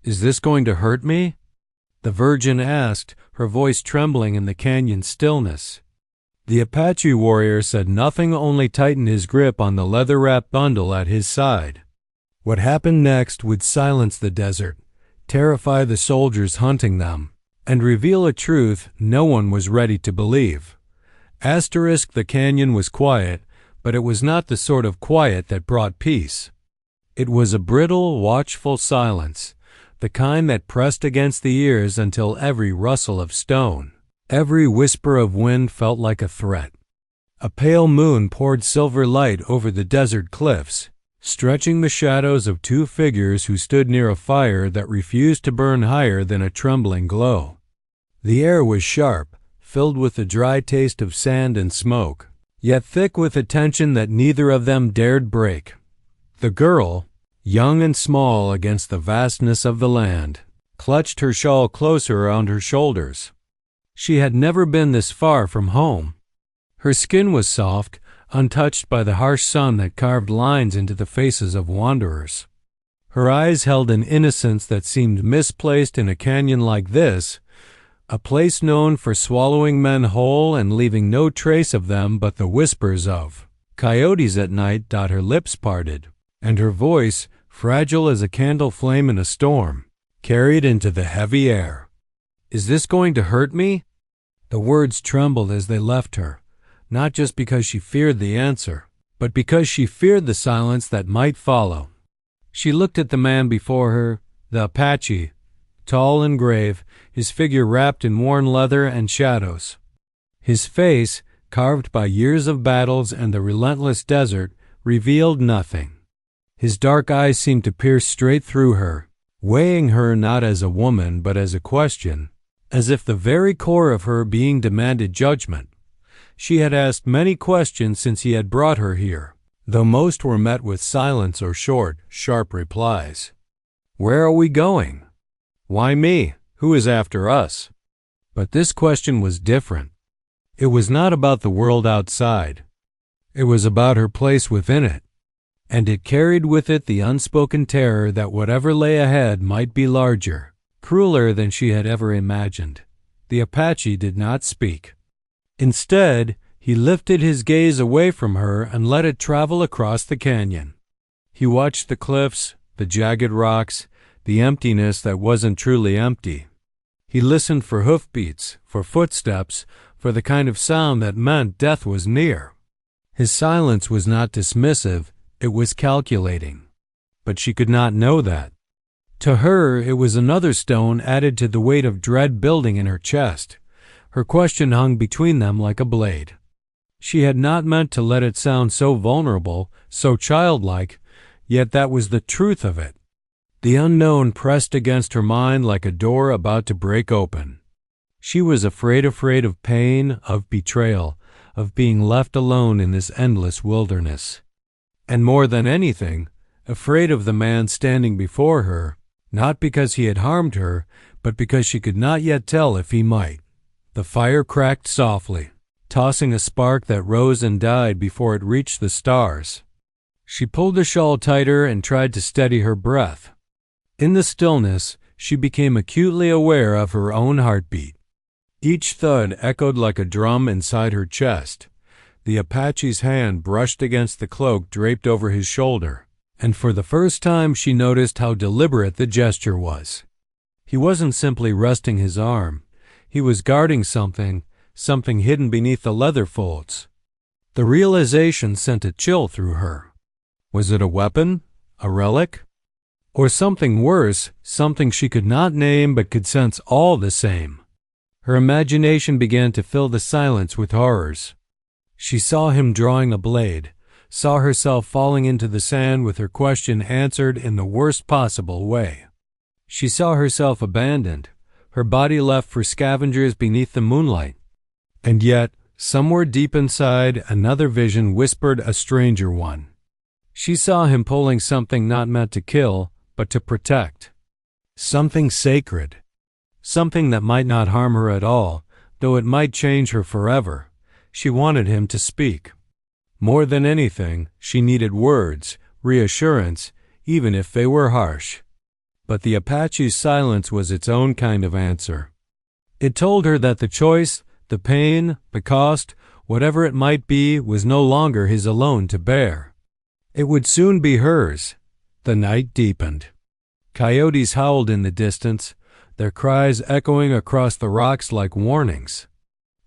"Is this going to hurt me?" the Virgin asked, her voice trembling in the canyon stillness. The Apache warrior said nothing, only tightened his grip on the leather-wrapped bundle at his side. What happened next would silence the desert, terrify the soldiers hunting them, and reveal a truth no one was ready to believe. The canyon was quiet, but it was not the sort of quiet that brought peace. It was a brittle, watchful silence, the kind that pressed against the ears until every rustle of stone, every whisper of wind felt like a threat. A pale moon poured silver light over the desert cliffs, stretching the shadows of two figures who stood near a fire that refused to burn higher than a trembling glow. The air was sharp, filled with the dry taste of sand and smoke, yet thick with a tension that neither of them dared break. The girl, young and small against the vastness of the land, clutched her shawl closer around her shoulders. She had never been this far from home. Her skin was soft, untouched by the harsh sun that carved lines into the faces of wanderers. Her eyes held an innocence that seemed misplaced in a canyon like this, a place known for swallowing men whole and leaving no trace of them but the whispers of coyotes at night. Her lips parted, and her voice, fragile as a candle flame in a storm, carried into the heavy air. "Is this going to hurt me?" The words trembled as they left her, not just because she feared the answer, but because she feared the silence that might follow. She looked at the man before her, the Apache, tall and grave, his figure wrapped in worn leather and shadows. His face, carved by years of battles and the relentless desert, revealed nothing. His dark eyes seemed to pierce straight through her, weighing her not as a woman but as a question, as if the very core of her being demanded judgment. She had asked many questions since he had brought her here, though most were met with silence or short, sharp replies. "Where are we going?" "Why me? Who is after us?" But this question was different. It was not about the world outside. It was about her place within it, and it carried with it the unspoken terror that whatever lay ahead might be larger, crueler than she had ever imagined. The Apache did not speak. Instead, he lifted his gaze away from her and let it travel across the canyon. He watched the cliffs, the jagged rocks, the emptiness that wasn't truly empty. He listened for hoofbeats, for footsteps, for the kind of sound that meant death was near. His silence was not dismissive, it was calculating. But she could not know that. To her, it was another stone added to the weight of dread building in her chest. Her question hung between them like a blade. She had not meant to let it sound so vulnerable, so childlike, yet that was the truth of it. The unknown pressed against her mind like a door about to break open. She was afraid of pain, of betrayal, of being left alone in this endless wilderness. And more than anything, afraid of the man standing before her, not because he had harmed her, but because she could not yet tell if he might. The fire cracked softly, tossing a spark that rose and died before it reached the stars. She pulled the shawl tighter and tried to steady her breath. In the stillness, she became acutely aware of her own heartbeat. Each thud echoed like a drum inside her chest. The Apache's hand brushed against the cloak draped over his shoulder, and for the first time she noticed how deliberate the gesture was. He wasn't simply resting his arm. He was guarding something hidden beneath the leather folds. The realization sent a chill through her. Was it a weapon? A relic? Or something worse, something she could not name but could sense all the same? Her imagination began to fill the silence with horrors. She saw him drawing a blade, saw herself falling into the sand with her question answered in the worst possible way. She saw herself abandoned, her body left for scavengers beneath the moonlight. And yet, somewhere deep inside, another vision whispered a stranger one. She saw him pulling something not meant to kill, but to protect. Something sacred. Something that might not harm her at all, though it might change her forever. She wanted him to speak. More than anything, she needed words, reassurance, even if they were harsh. But the Apache's silence was its own kind of answer. It told her that the choice, the pain, the cost, whatever it might be, was no longer his alone to bear. It would soon be hers. The night deepened. Coyotes howled in the distance, their cries echoing across the rocks like warnings.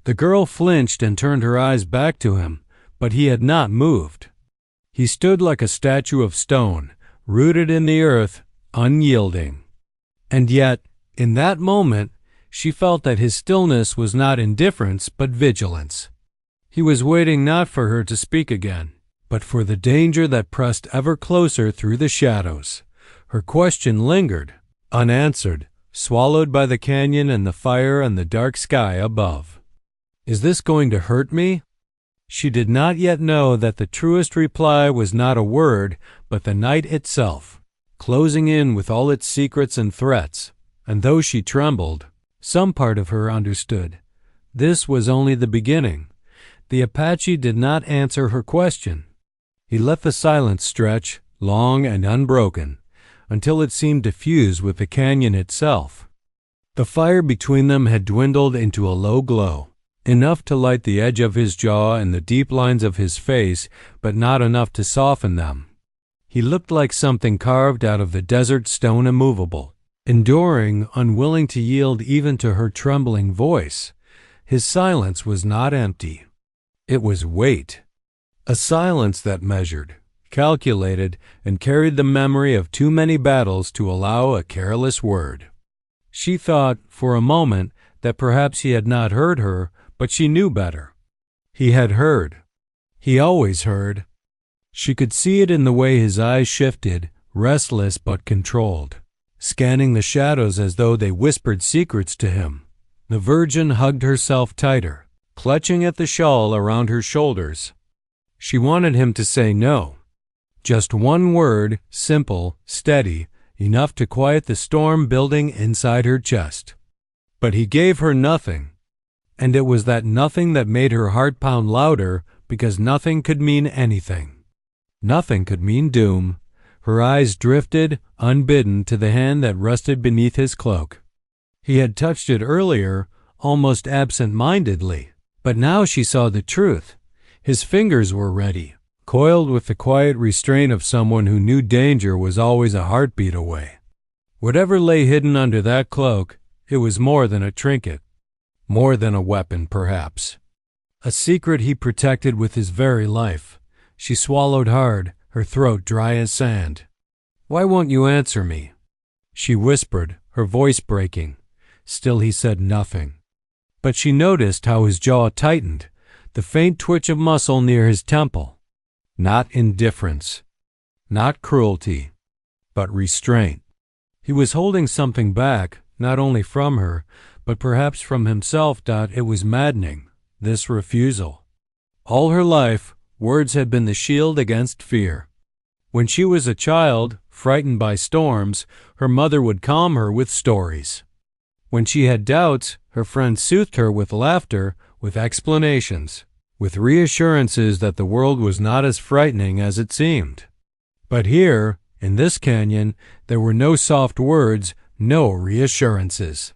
The girl flinched and turned her eyes back to him, but he had not moved. He stood like a statue of stone, rooted in the earth, unyielding. And yet, in that moment, she felt that his stillness was not indifference but vigilance. He was waiting not for her to speak again, but for the danger that pressed ever closer through the shadows. Her question lingered, unanswered, swallowed by the canyon and the fire and the dark sky above. "Is this going to hurt me?" She did not yet know that the truest reply was not a word, but the night itself, closing in with all its secrets and threats. And though she trembled, some part of her understood. This was only the beginning. The Apache did not answer her question. He let the silence stretch, long and unbroken, until it seemed to fuse with the canyon itself. The fire between them had dwindled into a low glow, enough to light the edge of his jaw and the deep lines of his face, but not enough to soften them. He looked like something carved out of the desert stone immovable, enduring, unwilling to yield even to her trembling voice. His silence was not empty. It was weight. A silence that measured, calculated, and carried the memory of too many battles to allow a careless word. She thought, for a moment, that perhaps he had not heard her, but she knew better. He had heard. He always heard. She could see it in the way his eyes shifted, restless but controlled, scanning the shadows as though they whispered secrets to him. The Virgin hugged herself tighter, clutching at the shawl around her shoulders. She wanted him to say no. Just one word, simple, steady, enough to quiet the storm building inside her chest. But he gave her nothing, and it was that nothing that made her heart pound louder, because nothing could mean anything. Nothing could mean doom. Her eyes drifted, unbidden, to the hand that rested beneath his cloak. He had touched it earlier, almost absent-mindedly, but now she saw the truth. His fingers were ready, coiled with the quiet restraint of someone who knew danger was always a heartbeat away. Whatever lay hidden under that cloak, it was more than a trinket, more than a weapon, perhaps. A secret he protected with his very life. She swallowed hard, her throat dry as sand. "Why won't you answer me?" she whispered, her voice breaking. Still he said nothing. But she noticed how his jaw tightened, the faint twitch of muscle near his temple. Not indifference, not cruelty, but restraint. He was holding something back, not only from her, but perhaps from himself. It was maddening, this refusal. All her life, words had been the shield against fear. When she was a child, frightened by storms, her mother would calm her with stories. When she had doubts, her friends soothed her with laughter, with explanations, with reassurances that the world was not as frightening as it seemed. But here, in this canyon, there were no soft words, no reassurances.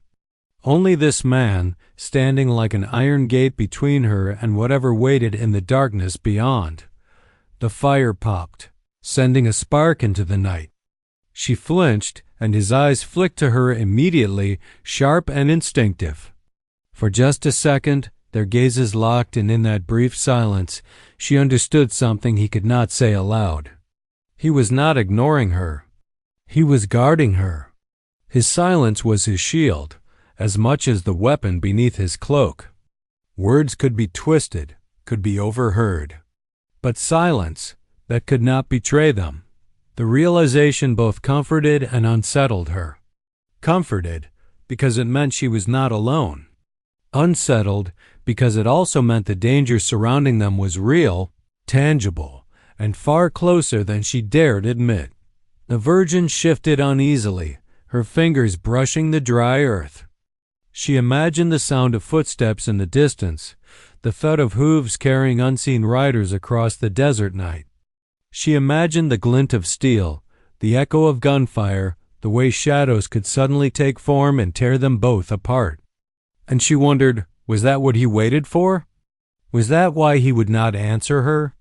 Only this man, standing like an iron gate between her and whatever waited in the darkness beyond. The fire popped, sending a spark into the night. She flinched, and his eyes flicked to her immediately, sharp and instinctive. For just a second, their gazes locked, and in that brief silence, she understood something he could not say aloud. He was not ignoring her. He was guarding her. His silence was his shield, as much as the weapon beneath his cloak. Words could be twisted, could be overheard. But silence, that could not betray them. The realization both comforted and unsettled her. Comforted, because it meant she was not alone. Unsettled, because it also meant the danger surrounding them was real, tangible, and far closer than she dared admit. The Virgin shifted uneasily, her fingers brushing the dry earth. She imagined the sound of footsteps in the distance, the thud of hooves carrying unseen riders across the desert night. She imagined the glint of steel, the echo of gunfire, the way shadows could suddenly take form and tear them both apart. And she wondered, was that what he waited for? Was that why he would not answer her?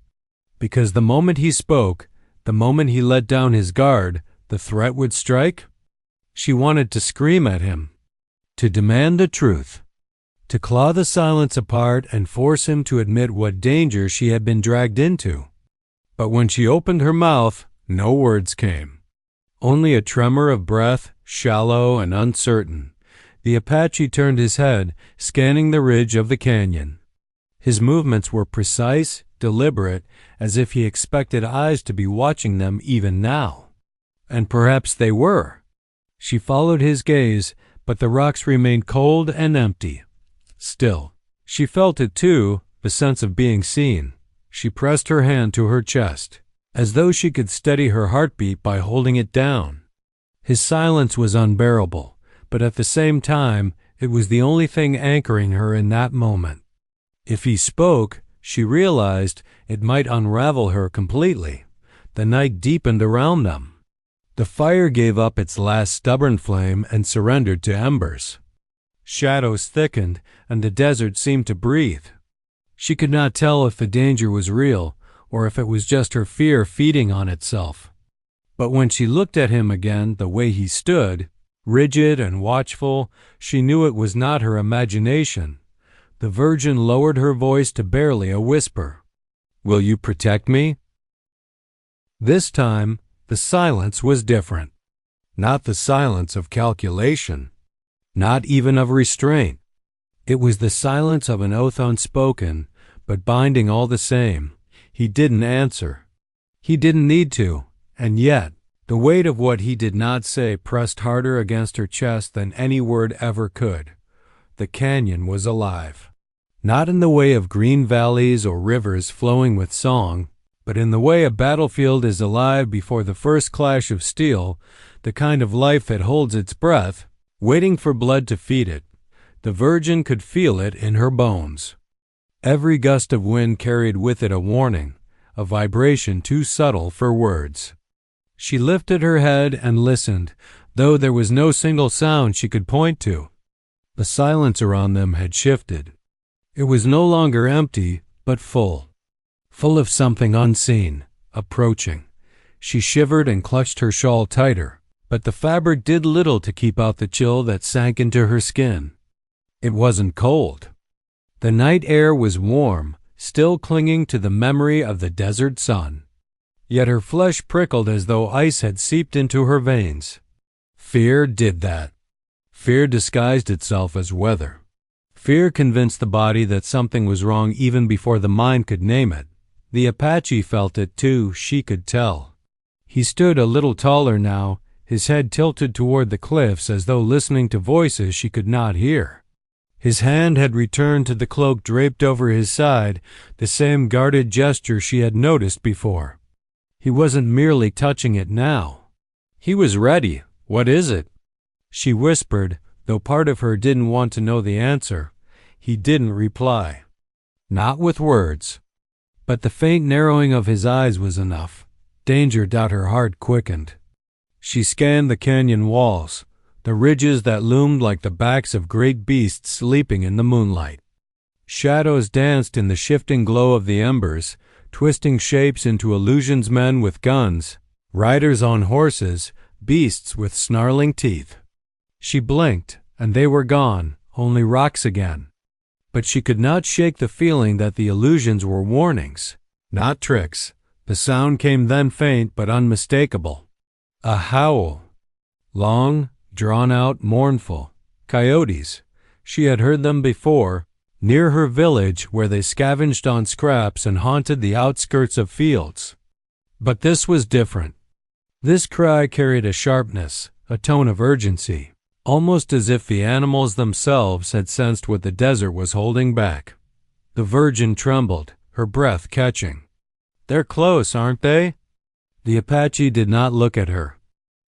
Because the moment he spoke, the moment he let down his guard, the threat would strike? She wanted to scream at him, to demand the truth, to claw the silence apart and force him to admit what danger she had been dragged into. But when she opened her mouth, no words came. Only a tremor of breath, shallow and uncertain. The Apache turned his head, scanning the ridge of the canyon. His movements were precise, deliberate, as if he expected eyes to be watching them even now. And perhaps they were. She followed his gaze, but the rocks remained cold and empty. Still, she felt it too, the sense of being seen. She pressed her hand to her chest, as though she could steady her heartbeat by holding it down. His silence was unbearable, but at the same time, it was the only thing anchoring her in that moment. If he spoke, she realized, it might unravel her completely. The night deepened around them. The fire gave up its last stubborn flame and surrendered to embers. Shadows thickened, and the desert seemed to breathe. She could not tell if the danger was real, or if it was just her fear feeding on itself. But when she looked at him again the way he stood, rigid and watchful, she knew it was not her imagination. The Virgin lowered her voice to barely a whisper. "Will you protect me?" This time, the silence was different. Not the silence of calculation, not even of restraint. It was the silence of an oath unspoken, but binding all the same. He didn't answer. He didn't need to, and yet, the weight of what he did not say pressed harder against her chest than any word ever could. The canyon was alive. Not in the way of green valleys or rivers flowing with song, but in the way a battlefield is alive before the first clash of steel, the kind of life that holds its breath, waiting for blood to feed it. The Virgin could feel it in her bones. Every gust of wind carried with it a warning, a vibration too subtle for words. She lifted her head and listened, though there was no single sound she could point to. The silence around them had shifted. It was no longer empty, but full of something unseen, approaching. She shivered and clutched her shawl tighter, but the fabric did little to keep out the chill that sank into her skin. It wasn't cold. The night air was warm, still clinging to the memory of the desert sun. Yet her flesh prickled as though ice had seeped into her veins. Fear did that. Fear disguised itself as weather. Fear convinced the body that something was wrong even before the mind could name it. The Apache felt it too, she could tell. He stood a little taller now, his head tilted toward the cliffs as though listening to voices she could not hear. His hand had returned to the cloak draped over his side, the same guarded gesture she had noticed before. He wasn't merely touching it now. He was ready. "What is it?" She whispered, though part of her didn't want to know the answer. He didn't reply. Not with words. But the faint narrowing of his eyes was enough. Danger doubt her heart quickened. She scanned the canyon walls, the ridges that loomed like the backs of great beasts sleeping in the moonlight. Shadows danced in the shifting glow of the embers, twisting shapes into illusions, men with guns, riders on horses, beasts with snarling teeth. She blinked, and they were gone, only rocks again. But she could not shake the feeling that the illusions were warnings, not tricks. The sound came then faint but unmistakable. A howl. Long, drawn-out, mournful. Coyotes. She had heard them before, near her village where they scavenged on scraps and haunted the outskirts of fields. But this was different. This cry carried a sharpness, a tone of urgency, almost as if the animals themselves had sensed what the desert was holding back. The Virgin trembled, her breath catching. "They're close, aren't they?" The Apache did not look at her.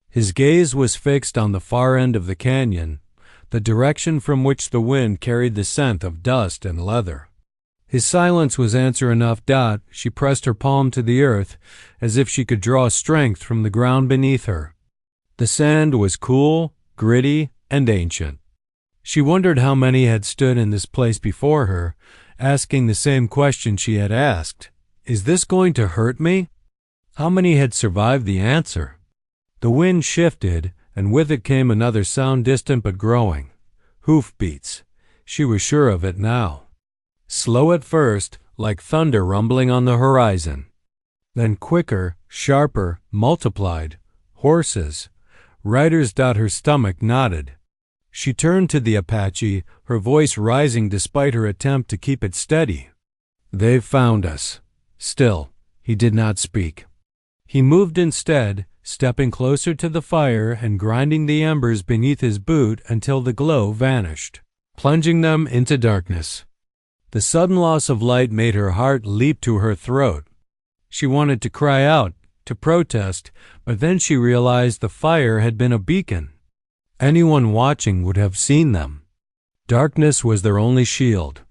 His gaze was fixed on the far end of the canyon, the direction from which the wind carried the scent of dust and leather. His silence was answer enough. She pressed her palm to the earth, as if she could draw strength from the ground beneath her. The sand was cool, gritty, and ancient. She wondered how many had stood in this place before her, asking the same question she had asked. Is this going to hurt me? How many had survived the answer? The wind shifted, and with it came another sound, distant but growing. Hoofbeats. She was sure of it now. Slow at first, like thunder rumbling on the horizon. Then quicker, sharper, multiplied. Horses. Riders. Her stomach knotted. She turned to the Apache, her voice rising despite her attempt to keep it steady. They've found us. Still, he did not speak. He moved instead, stepping closer to the fire and grinding the embers beneath his boot until the glow vanished, plunging them into darkness. The sudden loss of light made her heart leap to her throat. She wanted to cry out, to protest, but then she realized the fire had been a beacon. Anyone watching would have seen them. Darkness was their only shield.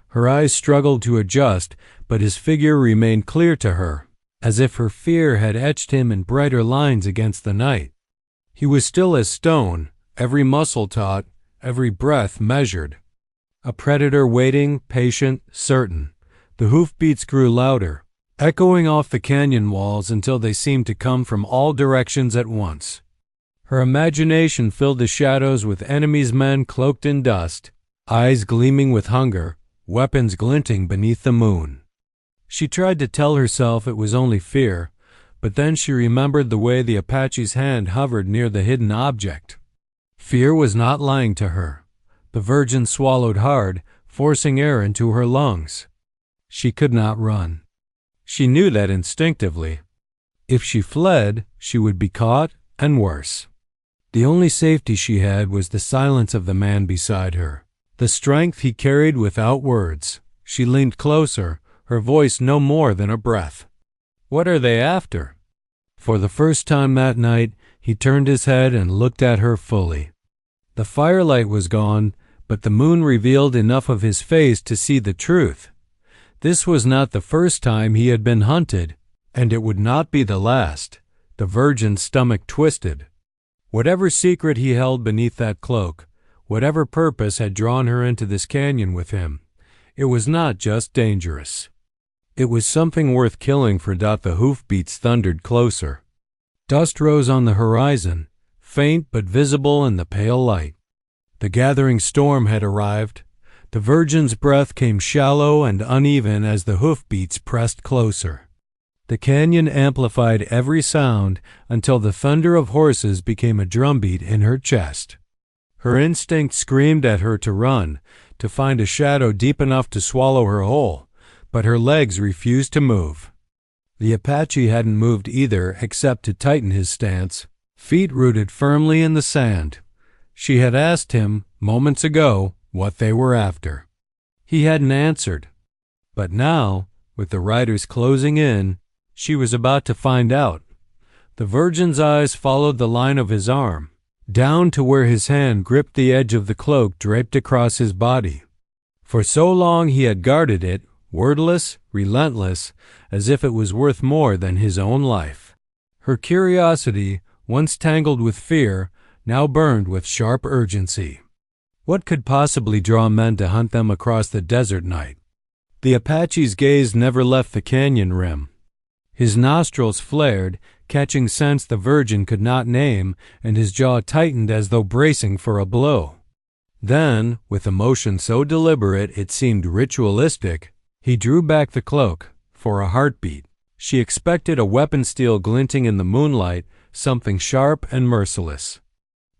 Her eyes struggled to adjust, but his figure remained clear to her, as if her fear had etched him in brighter lines against the night. He was still as stone, every muscle taut, every breath measured. A predator waiting, patient, certain. The hoofbeats grew louder, echoing off the canyon walls until they seemed to come from all directions at once. Her imagination filled the shadows with enemies' men cloaked in dust, eyes gleaming with hunger, weapons glinting beneath the moon. She tried to tell herself it was only fear, but then she remembered the way the Apache's hand hovered near the hidden object. Fear was not lying to her. The virgin swallowed hard, forcing air into her lungs. She could not run. She knew that instinctively. If she fled, she would be caught, and worse. The only safety she had was the silence of the man beside her, the strength he carried without words. She leaned closer, her voice no more than a breath. What are they after? For the first time that night, he turned his head and looked at her fully. The firelight was gone, but the moon revealed enough of his face to see the truth. This was not the first time he had been hunted, and it would not be the last. The virgin's stomach twisted. Whatever secret he held beneath that cloak, whatever purpose had drawn her into this canyon with him, it was not just dangerous. It was something worth killing for. The hoofbeats thundered closer. Dust rose on the horizon, faint but visible in the pale light. The gathering storm had arrived. The virgin's breath came shallow and uneven as the hoofbeats pressed closer. The canyon amplified every sound until the thunder of horses became a drumbeat in her chest. Her instinct screamed at her to run, to find a shadow deep enough to swallow her whole, but her legs refused to move. The Apache hadn't moved either except to tighten his stance, feet rooted firmly in the sand. She had asked him, moments ago, what they were after. He hadn't answered. But now, with the riders closing in, she was about to find out. The virgin's eyes followed the line of his arm, down to where his hand gripped the edge of the cloak draped across his body. For so long he had guarded it, wordless, relentless, as if it was worth more than his own life. Her curiosity, once tangled with fear, now burned with sharp urgency. What could possibly draw men to hunt them across the desert night? The Apache's gaze never left the canyon rim. His nostrils flared, catching scents the virgin could not name, and his jaw tightened as though bracing for a blow. Then, with a motion so deliberate it seemed ritualistic, he drew back the cloak, for a heartbeat. She expected a weapon steel glinting in the moonlight, something sharp and merciless.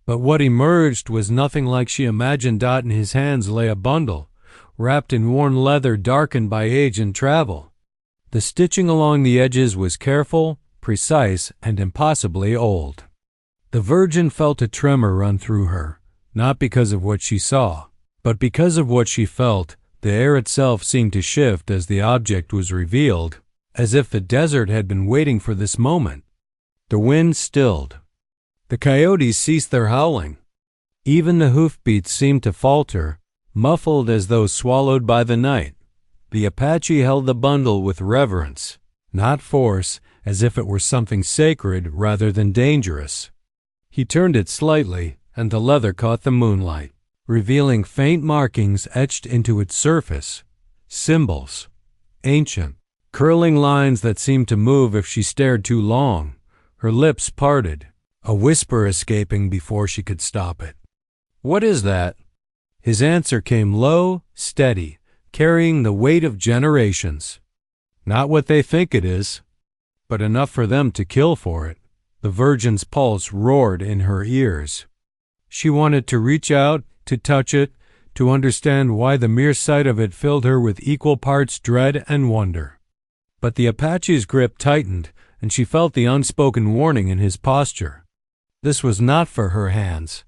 But what emerged was nothing like she imagined. In his hands lay a bundle, wrapped in worn leather darkened by age and travel. The stitching along the edges was careful, precise, and impossibly old. The virgin felt a tremor run through her, not because of what she saw, but because of what she felt. The air itself seemed to shift as the object was revealed, as if the desert had been waiting for this moment. The wind stilled. The coyotes ceased their howling. Even the hoofbeats seemed to falter, muffled as though swallowed by the night. The Apache held the bundle with reverence, not force, as if it were something sacred rather than dangerous. He turned it slightly, and the leather caught the moonlight, revealing faint markings etched into its surface. Symbols. Ancient. Curling lines that seemed to move if she stared too long. Her lips parted, a whisper escaping before she could stop it. "What is that?" His answer came low, steady, carrying the weight of generations. "Not what they think it is, but enough for them to kill for it." The Virgin's pulse roared in her ears. She wanted to reach out, to touch it, to understand why the mere sight of it filled her with equal parts dread and wonder. But the Apache's grip tightened, and she felt the unspoken warning in his posture. This was not for her hands.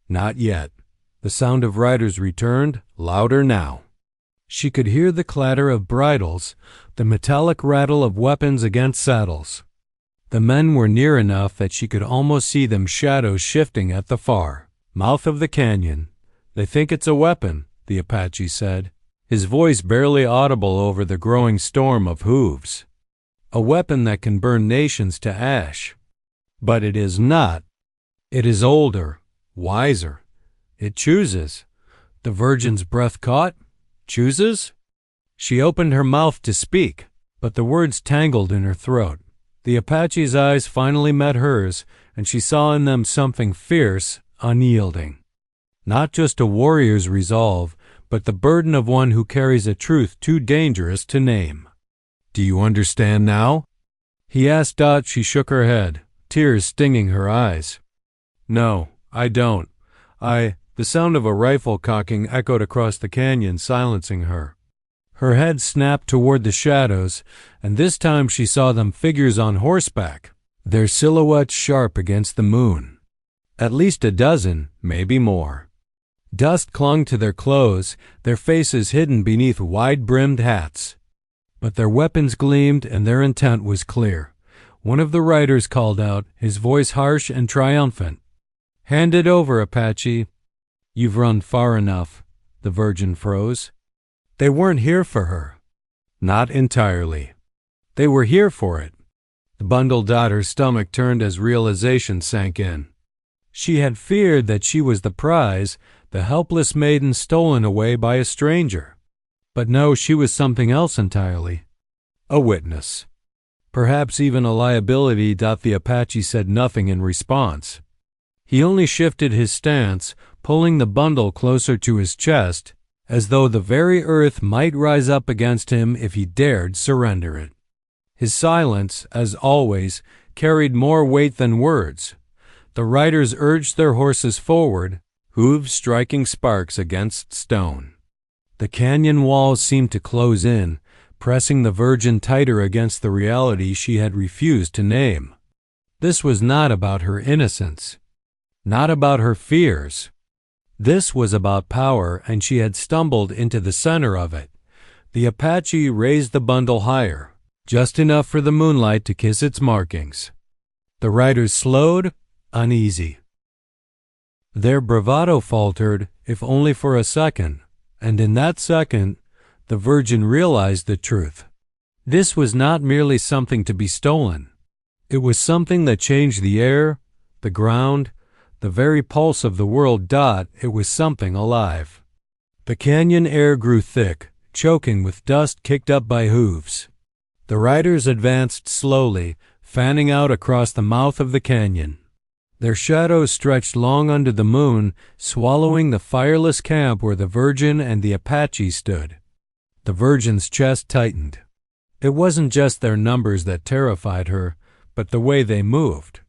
Not yet. The sound of riders returned, louder now. She could hear the clatter of bridles, the metallic rattle of weapons against saddles. The men were near enough that she could almost see them shadows shifting at the far mouth of the canyon. "They think it's a weapon," the Apache said, his voice barely audible over the growing storm of hooves. "A weapon that can burn nations to ash. But it is not. It is older, wiser. It chooses." The Virgin's breath caught. "Chooses?" She opened her mouth to speak, but the words tangled in her throat. The Apache's eyes finally met hers, and she saw in them something fierce, unyielding. Not just a warrior's resolve, but the burden of one who carries a truth too dangerous to name. "Do you understand now?" he asked. She shook her head, tears stinging her eyes. "No, I don't. The sound of a rifle cocking echoed across the canyon, silencing her. Her head snapped toward the shadows, and this time she saw them figures on horseback, their silhouettes sharp against the moon. At least a dozen, maybe more. Dust clung to their clothes, their faces hidden beneath wide-brimmed hats. But their weapons gleamed, and their intent was clear. One of the riders called out, his voice harsh and triumphant. "Hand it over, Apache." "You've run far enough." The Virgin froze. They weren't here for her. Not entirely. They were here for it. The bundled her stomach turned as realization sank in. She had feared that she was the prize, the helpless maiden stolen away by a stranger. But no, she was something else entirely. A witness. Perhaps even a liability. The Apache said nothing in response. He only shifted his stance, pulling the bundle closer to his chest, as though the very earth might rise up against him if he dared surrender it. His silence, as always, carried more weight than words. The riders urged their horses forward, hooves striking sparks against stone. The canyon walls seemed to close in, pressing the Virgin tighter against the reality she had refused to name. This was not about her innocence, not about her fears. This was about power, and she had stumbled into the center of it. The Apache raised the bundle higher, just enough for the moonlight to kiss its markings. The riders slowed, uneasy. Their bravado faltered, if only for a second, and in that second, the Virgin realized the truth. This was not merely something to be stolen. It was something that changed the air, the ground, the very pulse of the world. It was something alive. The canyon air grew thick, choking with dust kicked up by hooves. The riders advanced slowly, fanning out across the mouth of the canyon. Their shadows stretched long under the moon, swallowing the fireless camp where the Virgin and the Apache stood. The Virgin's chest tightened. It wasn't just their numbers that terrified her, but the way they moved.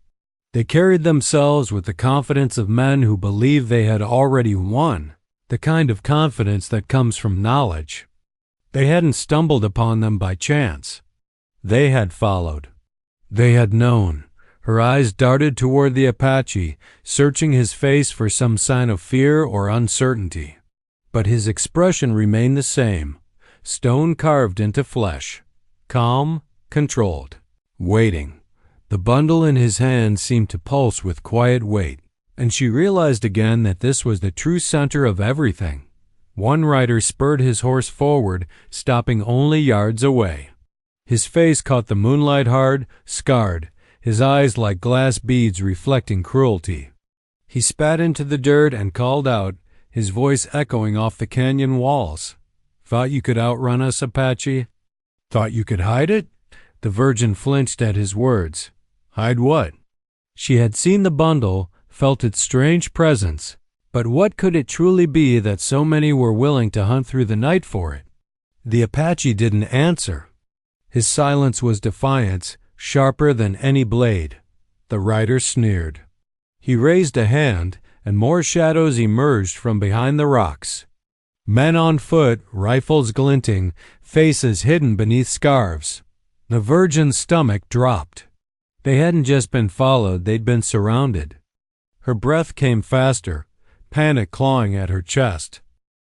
They carried themselves with the confidence of men who believed they had already won, the kind of confidence that comes from knowledge. They hadn't stumbled upon them by chance. They had followed. They had known. Her eyes darted toward the Apache, searching his face for some sign of fear or uncertainty. But his expression remained the same, stone carved into flesh, calm, controlled, waiting. The bundle in his hand seemed to pulse with quiet weight, and she realized again that this was the true center of everything. One rider spurred his horse forward, stopping only yards away. His face caught the moonlight hard, scarred, his eyes like glass beads reflecting cruelty. He spat into the dirt and called out, his voice echoing off the canyon walls. "Thought you could outrun us, Apache? Thought you could hide it?" The Virgin flinched at his words. Hide what? She had seen the bundle, felt its strange presence, but what could it truly be that so many were willing to hunt through the night for it? The Apache didn't answer. His silence was defiance, sharper than any blade. The rider sneered. He raised a hand, and more shadows emerged from behind the rocks. Men on foot, rifles glinting, faces hidden beneath scarves. The Virgin's stomach dropped. They hadn't just been followed, they'd been surrounded. Her breath came faster, panic clawing at her chest.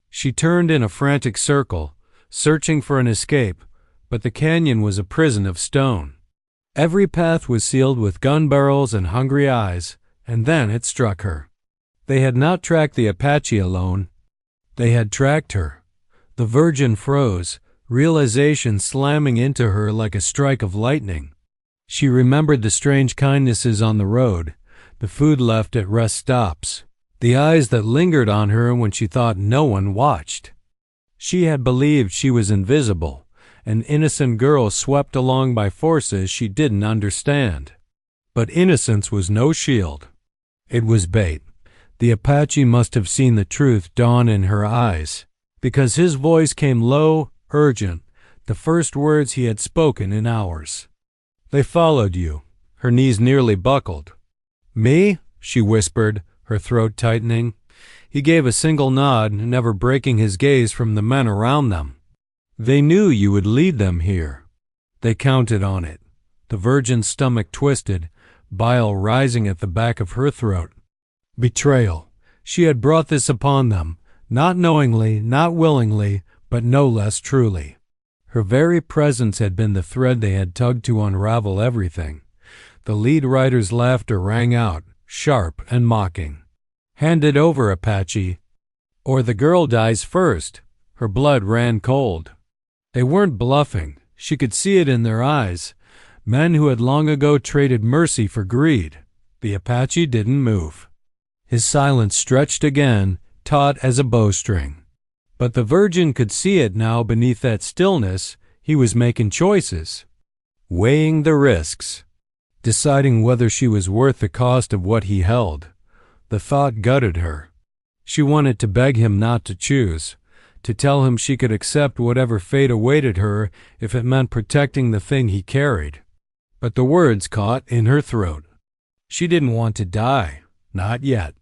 She turned in a frantic circle, searching for an escape, but the canyon was a prison of stone. Every path was sealed with gun barrels and hungry eyes, and then it struck her. They had not tracked the Apache alone. They had tracked her. The Virgin froze, realization slamming into her like a strike of lightning. She remembered the strange kindnesses on the road, the food left at rest stops, the eyes that lingered on her when she thought no one watched. She had believed she was invisible, an innocent girl swept along by forces she didn't understand. But innocence was no shield. It was bait. The Apache must have seen the truth dawn in her eyes, because his voice came low, urgent, the first words he had spoken in hours. "They followed you." Her knees nearly buckled. "Me?" she whispered, her throat tightening. He gave a single nod, never breaking his gaze from the men around them. "They knew you would lead them here. They counted on it." The Virgin's stomach twisted, bile rising at the back of her throat. Betrayal. She had brought this upon them, not knowingly, not willingly, but no less truly. Her very presence had been the thread they had tugged to unravel everything. The lead rider's laughter rang out, sharp and mocking. "Hand it over, Apache, or the girl dies first." Her blood ran cold. They weren't bluffing. She could see it in their eyes. Men who had long ago traded mercy for greed. The Apache didn't move. His silence stretched again, taut as a bowstring. But the Virgin could see it now beneath that stillness. He was making choices, weighing the risks, deciding whether she was worth the cost of what he held. The thought gutted her. She wanted to beg him not to choose, to tell him she could accept whatever fate awaited her if it meant protecting the thing he carried. But the words caught in her throat. She didn't want to die. Not yet.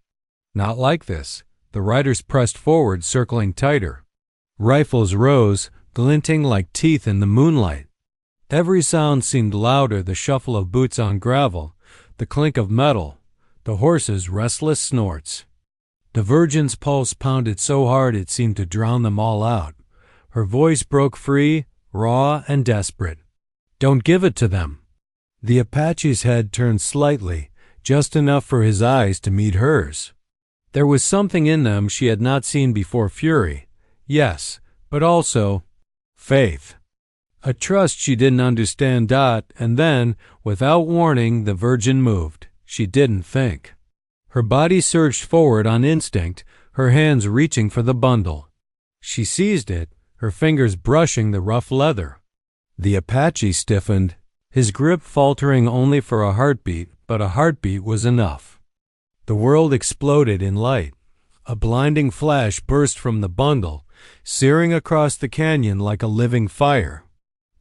Not like this. The riders pressed forward, circling tighter. Rifles rose, glinting like teeth in the moonlight. Every sound seemed louder, the shuffle of boots on gravel, the clink of metal, the horses' restless snorts. The Virgin's pulse pounded so hard it seemed to drown them all out. Her voice broke free, raw and desperate. "Don't give it to them." The Apache's head turned slightly, just enough for his eyes to meet hers. There was something in them she had not seen before. Fury, yes, but also faith. A trust she didn't understand. And then, without warning, the Virgin moved. She didn't think. Her body surged forward on instinct, her hands reaching for the bundle. She seized it, her fingers brushing the rough leather. The Apache stiffened, his grip faltering only for a heartbeat, but a heartbeat was enough. The world exploded in light. A blinding flash burst from the bundle, searing across the canyon like a living fire.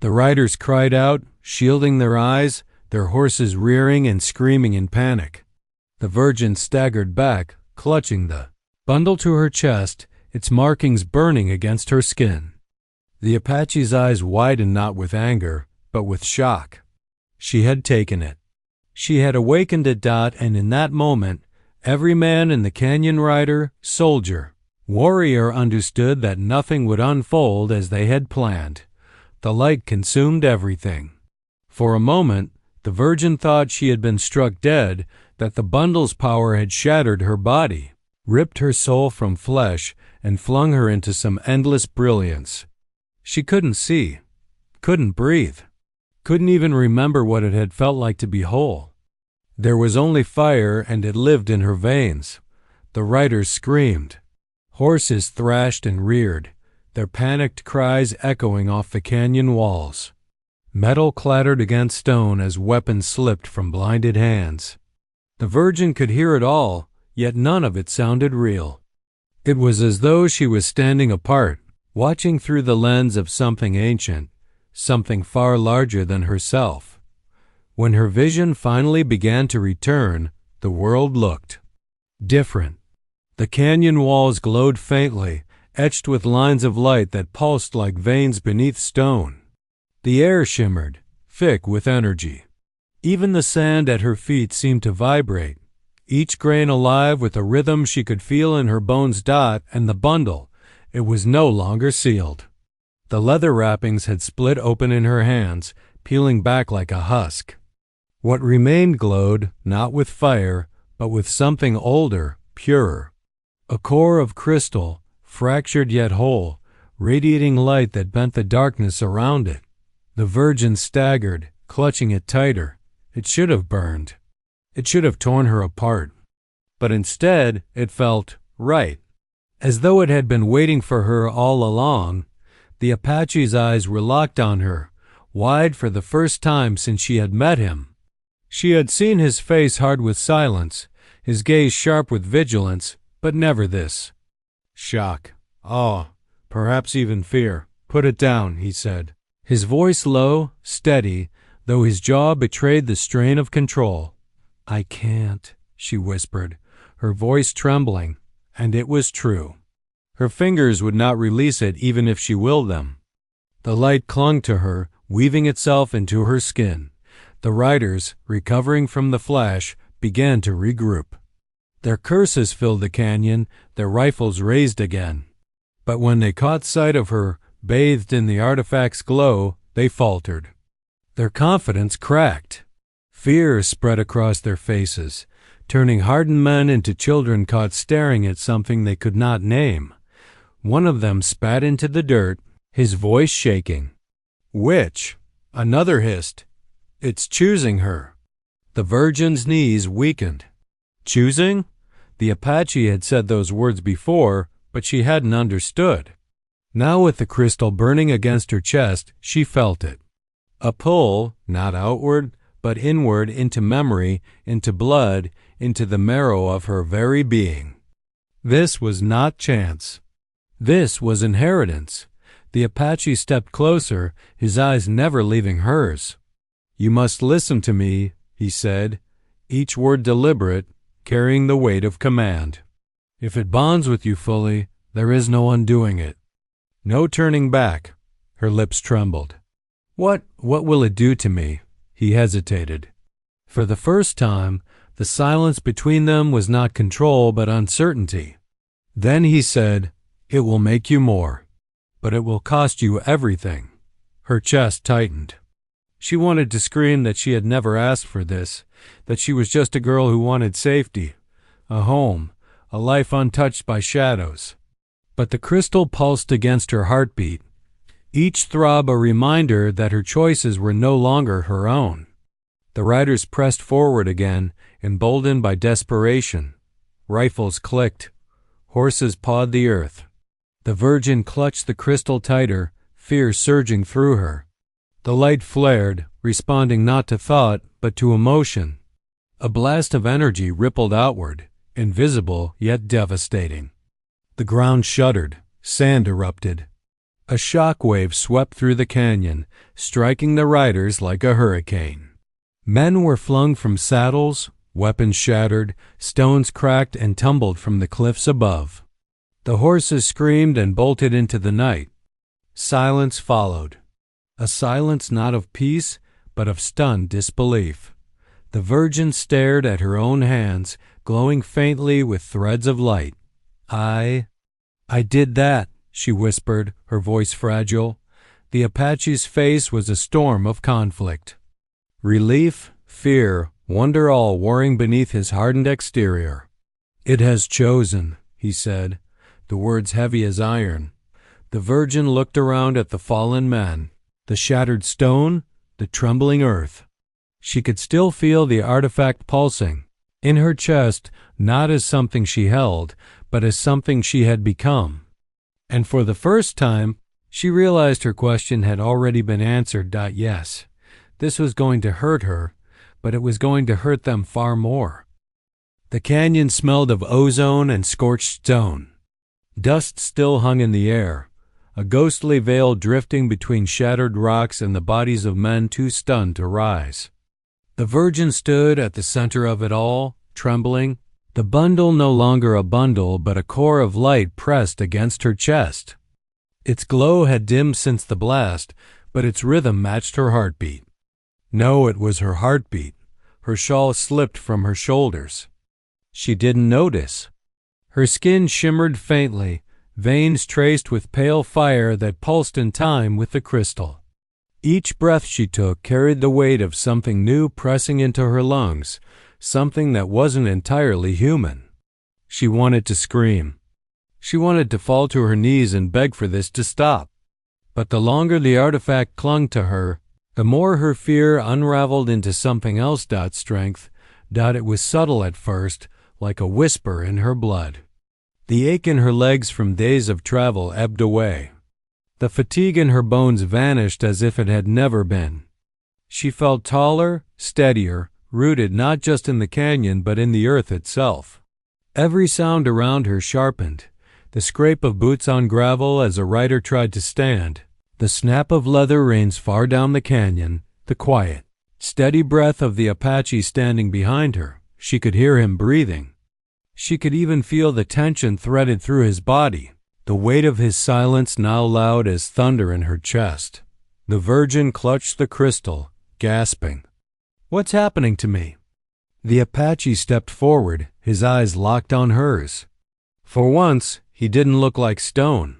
The riders cried out, shielding their eyes, their horses rearing and screaming in panic. The Virgin staggered back, clutching the bundle to her chest, its markings burning against her skin. The Apache's eyes widened not with anger, but with shock. She had taken it. She had awakened it. And in that moment, every man in the canyon, rider, soldier, warrior, understood that nothing would unfold as they had planned. The light consumed everything. For a moment, the Virgin thought she had been struck dead, that the bundle's power had shattered her body, ripped her soul from flesh, and flung her into some endless brilliance. She couldn't see, couldn't breathe, couldn't even remember what it had felt like to be whole. There was only fire, and it lived in her veins. The riders screamed. Horses thrashed and reared, their panicked cries echoing off the canyon walls. Metal clattered against stone as weapons slipped from blinded hands. The Virgin could hear it all, yet none of it sounded real. It was as though she was standing apart, watching through the lens of something ancient, something far larger than herself. When her vision finally began to return, the world looked different. The canyon walls glowed faintly, etched with lines of light that pulsed like veins beneath stone. The air shimmered, thick with energy. Even the sand at her feet seemed to vibrate, each grain alive with a rhythm she could feel in her bones. And the bundle, it was no longer sealed. The leather wrappings had split open in her hands, peeling back like a husk. What remained glowed, not with fire, but with something older, purer. A core of crystal, fractured yet whole, radiating light that bent the darkness around it. The Virgin staggered, clutching it tighter. It should have burned. It should have torn her apart. But instead, it felt right. As though it had been waiting for her all along. The Apache's eyes were locked on her, wide for the first time since she had met him. She had seen his face hard with silence, his gaze sharp with vigilance, but never this. Shock, awe, perhaps even fear. Put it down, he said. His voice low, steady, though his jaw betrayed the strain of control. I can't, she whispered, her voice trembling, and it was true. Her fingers would not release it even if she willed them. The light clung to her, weaving itself into her skin. The riders, recovering from the flash, began to regroup. Their curses filled the canyon, their rifles raised again. But when they caught sight of her, bathed in the artifact's glow, they faltered. Their confidence cracked. Fear spread across their faces, turning hardened men into children caught staring at something they could not name. One of them spat into the dirt, his voice shaking. Witch, another hissed. It's choosing her. The Virgin's knees weakened. Choosing? The Apache had said those words before, but she hadn't understood. Now with the crystal burning against her chest, she felt it. A pull, not outward, but inward into memory, into blood, into the marrow of her very being. This was not chance. This was inheritance. The Apache stepped closer, his eyes never leaving hers. You must listen to me, he said, each word deliberate, carrying the weight of command. If it bonds with you fully, there is no undoing it. No turning back. Her lips trembled. What will it do to me? He hesitated. For the first time, the silence between them was not control but uncertainty. Then he said, It will make you more, but it will cost you everything. Her chest tightened. She wanted to scream that she had never asked for this, that she was just a girl who wanted safety, a home, a life untouched by shadows. But the crystal pulsed against her heartbeat, each throb a reminder that her choices were no longer her own. The riders pressed forward again, emboldened by desperation. Rifles clicked. Horses pawed the earth. The Virgin clutched the crystal tighter, fear surging through her. The light flared, responding not to thought, but to emotion. A blast of energy rippled outward, invisible yet devastating. The ground shuddered, sand erupted. A shock wave swept through the canyon, striking the riders like a hurricane. Men were flung from saddles, weapons shattered, stones cracked and tumbled from the cliffs above. The horses screamed and bolted into the night. Silence followed. A silence not of peace, but of stunned disbelief. The Virgin stared at her own hands, glowing faintly with threads of light. I did that, she whispered, her voice fragile. The Apache's face was a storm of conflict. Relief, fear, wonder all warring beneath his hardened exterior. It has chosen, he said, the words heavy as iron. The Virgin looked around at the fallen men, the shattered stone, the trembling earth. She could still feel the artifact pulsing in her chest, not as something she held, but as something she had become. And for the first time, she realized her question had already been answered. Yes, this was going to hurt her, but it was going to hurt them far more. The canyon smelled of ozone and scorched stone. Dust still hung in the air, a ghostly veil drifting between shattered rocks and the bodies of men too stunned to rise. The Virgin stood at the center of it all, trembling, the bundle no longer a bundle but a core of light pressed against her chest. Its glow had dimmed since the blast, but its rhythm matched her heartbeat. No, it was her heartbeat. Her shawl slipped from her shoulders. She didn't notice. Her skin shimmered faintly, veins traced with pale fire that pulsed in time with the crystal. Each breath she took carried the weight of something new pressing into her lungs, something that wasn't entirely human. She wanted to scream. She wanted to fall to her knees and beg for this to stop. But the longer the artifact clung to her, the more her fear unraveled into something else. Strength. It was subtle at first, like a whisper in her blood. The ache in her legs from days of travel ebbed away. The fatigue in her bones vanished as if it had never been. She felt taller, steadier, rooted not just in the canyon but in the earth itself. Every sound around her sharpened. The scrape of boots on gravel as a rider tried to stand, the snap of leather reins far down the canyon, the quiet, steady breath of the Apache standing behind her. She could hear him breathing. She could even feel the tension threaded through his body, the weight of his silence now loud as thunder in her chest. The Virgin clutched the crystal, gasping. "What's happening to me?" The Apache stepped forward, his eyes locked on hers. For once, he didn't look like stone.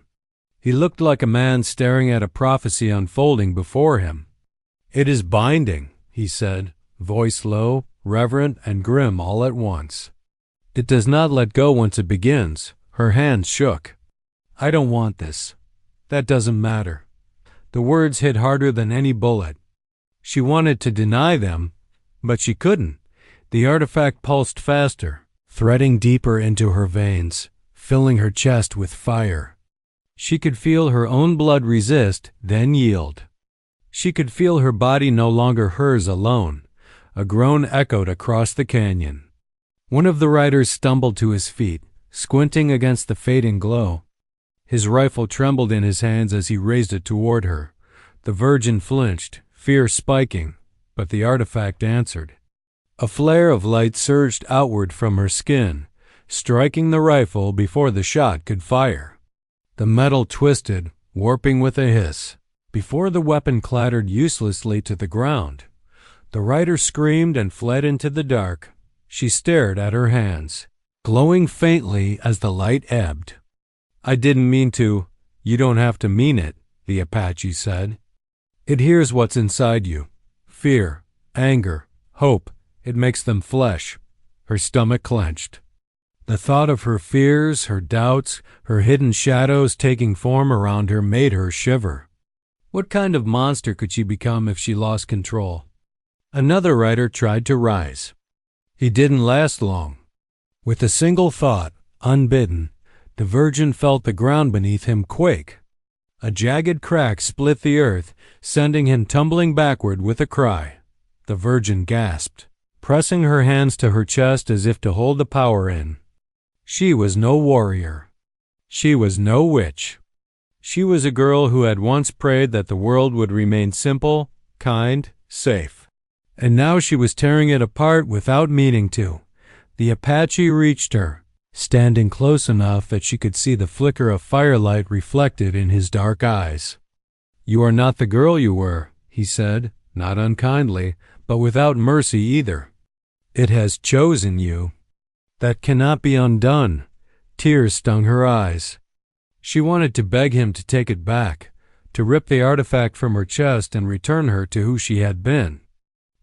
He looked like a man staring at a prophecy unfolding before him. "It is binding," he said, voice low, reverent, and grim all at once. "It does not let go once it begins." Her hands shook. "I don't want this. That doesn't matter." The words hit harder than any bullet. She wanted to deny them, but she couldn't. The artifact pulsed faster, threading deeper into her veins, filling her chest with fire. She could feel her own blood resist, then yield. She could feel her body no longer hers alone. A groan echoed across the canyon. One of the riders stumbled to his feet, squinting against the fading glow. His rifle trembled in his hands as he raised it toward her. The Virgin flinched, fear spiking, but the artifact answered. A flare of light surged outward from her skin, striking the rifle before the shot could fire. The metal twisted, warping with a hiss, before the weapon clattered uselessly to the ground. The rider screamed and fled into the dark. She stared at her hands, glowing faintly as the light ebbed. "I didn't mean to." "You don't have to mean it," the Apache said. "It hears what's inside you. Fear, anger, hope. It makes them flesh." Her stomach clenched. The thought of her fears, her doubts, her hidden shadows taking form around her made her shiver. What kind of monster could she become if she lost control? Another rider tried to rise. He didn't last long. With a single thought, unbidden, the Virgin felt the ground beneath him quake. A jagged crack split the earth, sending him tumbling backward with a cry. The Virgin gasped, pressing her hands to her chest as if to hold the power in. She was no warrior. She was no witch. She was a girl who had once prayed that the world would remain simple, kind, safe. And now she was tearing it apart without meaning to. The Apache reached her, standing close enough that she could see the flicker of firelight reflected in his dark eyes. "You are not the girl you were," he said, not unkindly, but without mercy either. "It has chosen you. That cannot be undone." Tears stung her eyes. She wanted to beg him to take it back, to rip the artifact from her chest and return her to who she had been.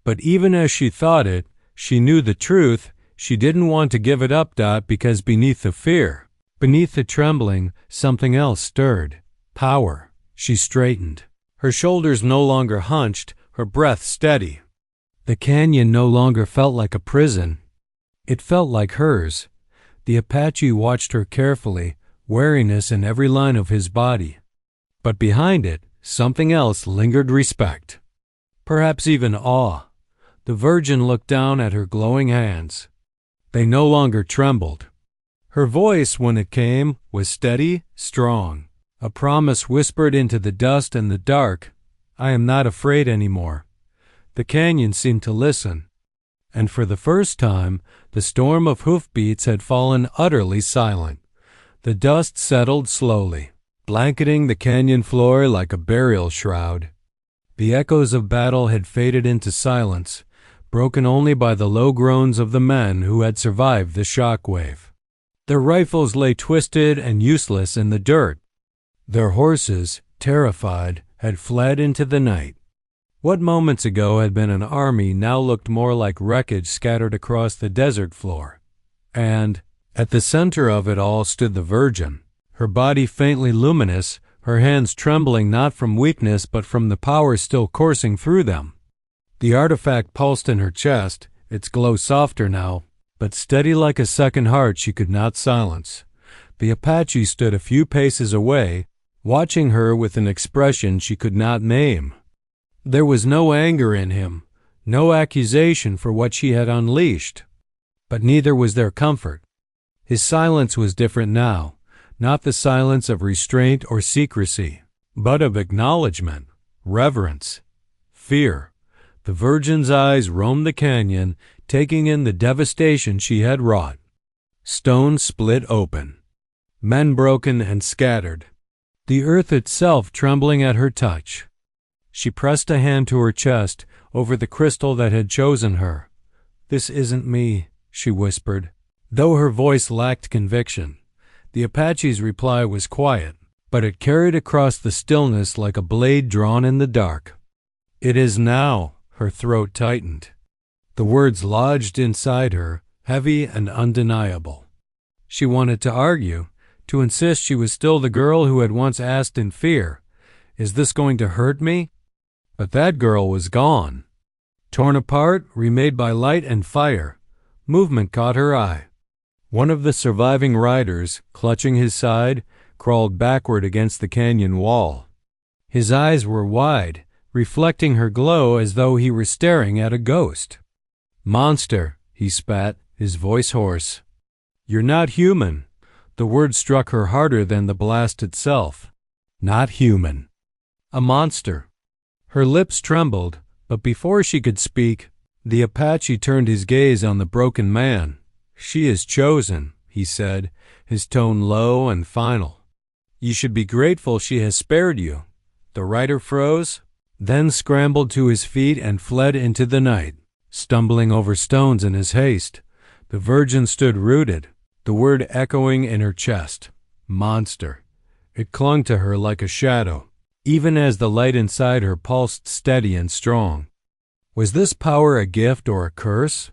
But even as she thought it, she knew the truth. She didn't want to give it up, because beneath the fear, beneath the trembling, something else stirred. Power. She straightened. Her shoulders no longer hunched, her breath steady. The canyon no longer felt like a prison. It felt like hers. The Apache watched her carefully, wariness in every line of his body. But behind it, something else lingered: respect. Perhaps even awe. The Virgin looked down at her glowing hands. They no longer trembled. Her voice, when it came, was steady, strong. A promise whispered into the dust and the dark. I am not afraid anymore. The canyon seemed to listen. And for the first time, the storm of hoofbeats had fallen utterly silent. The dust settled slowly, blanketing the canyon floor like a burial shroud. The echoes of battle had faded into silence, broken only by the low groans of the men who had survived the shock wave. Their rifles lay twisted and useless in the dirt. Their horses, terrified, had fled into the night. What moments ago had been an army now looked more like wreckage scattered across the desert floor. And at the center of it all stood the Virgin, her body faintly luminous, her hands trembling not from weakness but from the power still coursing through them. The artifact pulsed in her chest, its glow softer now, but steady like a second heart she could not silence. The Apache stood a few paces away, watching her with an expression she could not name. There was no anger in him, no accusation for what she had unleashed. But neither was there comfort. His silence was different now, not the silence of restraint or secrecy, but of acknowledgement, reverence, fear. The Virgin's eyes roamed the canyon, taking in the devastation she had wrought. Stones split open, men broken and scattered, the earth itself trembling at her touch. She pressed a hand to her chest, over the crystal that had chosen her. "This isn't me," she whispered, though her voice lacked conviction. The Apache's reply was quiet, but it carried across the stillness like a blade drawn in the dark. "It is now." Her throat tightened. The words lodged inside her, heavy and undeniable. She wanted to argue, to insist she was still the girl who had once asked in fear, "Is this going to hurt me?" But that girl was gone. Torn apart, remade by light and fire, movement caught her eye. One of the surviving riders, clutching his side, crawled backward against the canyon wall. His eyes were wide, reflecting her glow as though he were staring at a ghost. "Monster," he spat, his voice hoarse. "You're not human." The word struck her harder than the blast itself. Not human. A monster. Her lips trembled, but before she could speak, the Apache turned his gaze on the broken man. "She is chosen," he said, his tone low and final. "You should be grateful she has spared you." The rider froze, then scrambled to his feet and fled into the night, stumbling over stones in his haste. The Virgin stood rooted, the word echoing in her chest. Monster. It clung to her like a shadow, even as the light inside her pulsed steady and strong. Was this power a gift or a curse?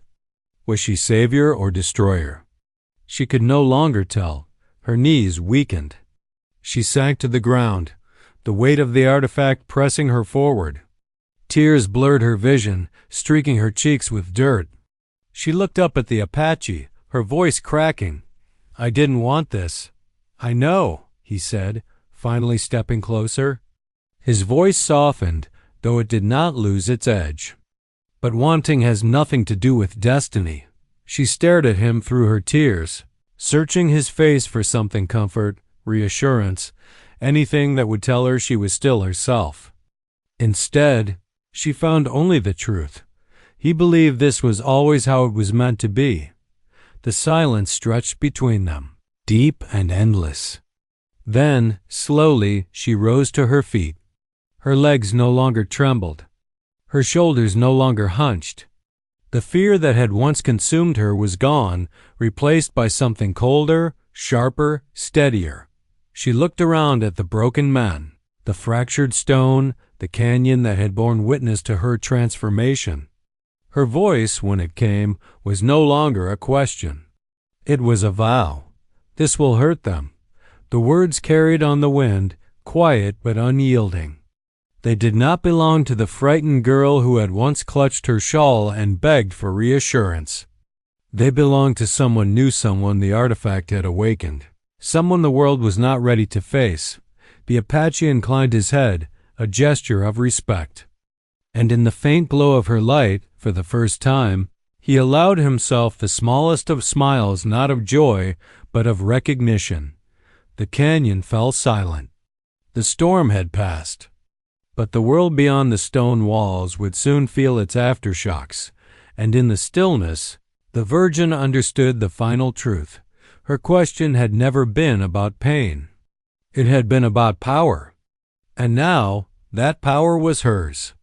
Was she savior or destroyer? She could no longer tell. Her knees weakened. She sank to the ground, the weight of the artifact pressing her forward. Tears blurred her vision, streaking her cheeks with dirt. She looked up at the Apache, her voice cracking. "I didn't want this." "I know," he said, finally stepping closer. His voice softened, though it did not lose its edge. "But wanting has nothing to do with destiny." She stared at him through her tears, searching his face for something: comfort, reassurance, anything that would tell her she was still herself. Instead, she found only the truth. He believed this was always how it was meant to be. The silence stretched between them, deep and endless. Then, slowly, she rose to her feet. Her legs no longer trembled. Her shoulders no longer hunched. The fear that had once consumed her was gone, replaced by something colder, sharper, steadier. She looked around at the broken man, the fractured stone, the canyon that had borne witness to her transformation. Her voice, when it came, was no longer a question. It was a vow. This will hurt them. The words carried on the wind, quiet but unyielding. They did not belong to the frightened girl who had once clutched her shawl and begged for reassurance. They belonged to someone new, someone the artifact had awakened, someone the world was not ready to face. The Apache inclined his head, a gesture of respect. And in the faint glow of her light, for the first time, he allowed himself the smallest of smiles, not of joy, but of recognition. The canyon fell silent. The storm had passed. But the world beyond the stone walls would soon feel its aftershocks, and in the stillness, the Virgin understood the final truth. Her question had never been about pain. It had been about power. And now, that power was hers.